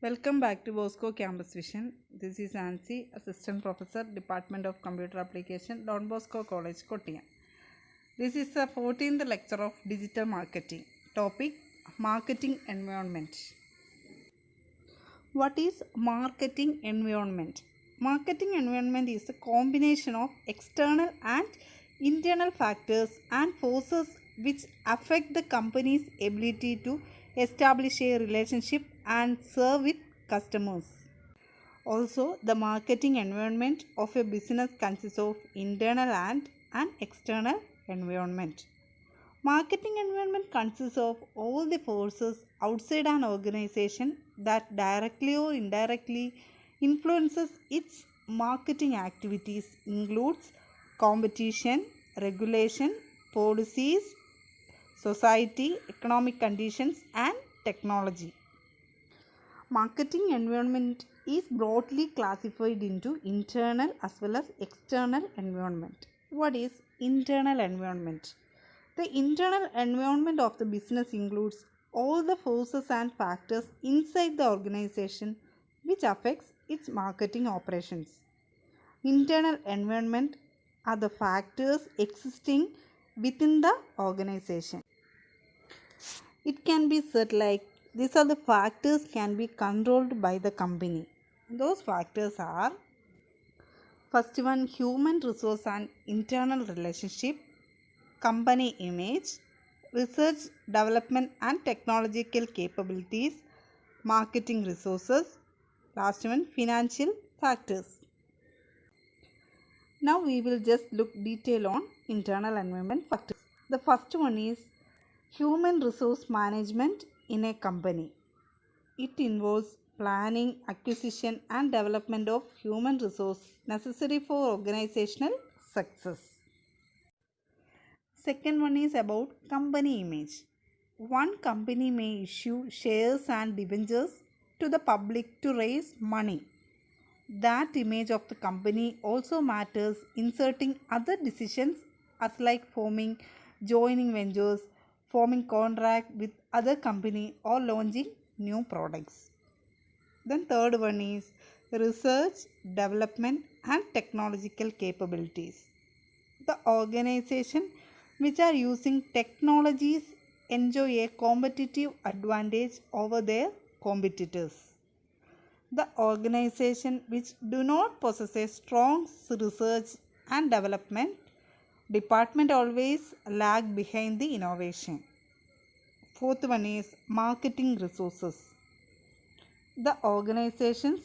Welcome back to Bosco Campus Vision. This is Nancy, Assistant Professor, Department of Computer Application, Don Bosco College, Kottayam. This is the 14th lecture of Digital Marketing. Topic: Marketing Environment. What is marketing environment? Marketing environment is a combination of external and internal factors and forces which affect the company's ability to establish a relationship and serve its customers. Also, the marketing environment of a business consists of internal and an external environment. Marketing environment consists of all the forces outside an organization that directly or indirectly influences its marketing activities includes competition, regulation, policies, society, economic conditions and technology. Marketing environment is broadly classified into internal as well as external environment. What is internal environment? The internal environment of the business includes all the forces and factors inside the organization which affects its marketing operations. Internal environment are the factors existing within the organization. It can be said like these are the factors can be controlled by the company. Those factors are: first one, human resource and internal relationship, company image, research, development and technological capabilities, marketing resources. Last one, financial factors. Now we will just look detail on internal environment factors. The first one is human resource management in a company. It involves planning, acquisition and development of human resource necessary for organizational success. Second one is about company image. One company may issue shares and debentures to the public to raise money. That image of the company also matters in certain other decisions as like forming, joining ventures, forming contract with other company or launching new products. Then third one is research, development and technological capabilities. The organization which are using technologies enjoy a competitive advantage over their competitors. The organization which do not possess a strong research and development department always lag behind the innovation. Fourth one is marketing resources. The organizations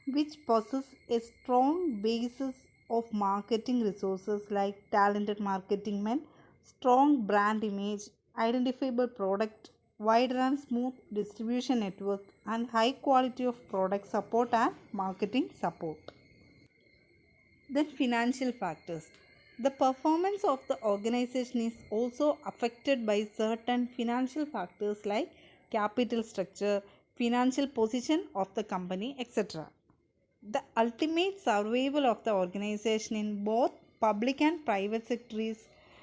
which possess a strong basis of marketing resources like talented marketing men, strong brand image, identifiable product, wide and smooth distribution network and high quality of product support and marketing support. Then financial factors. The performance of the organization is also affected by certain financial factors like capital structure, financial position of the company, etc. The ultimate survival of the organization in both public and private sector is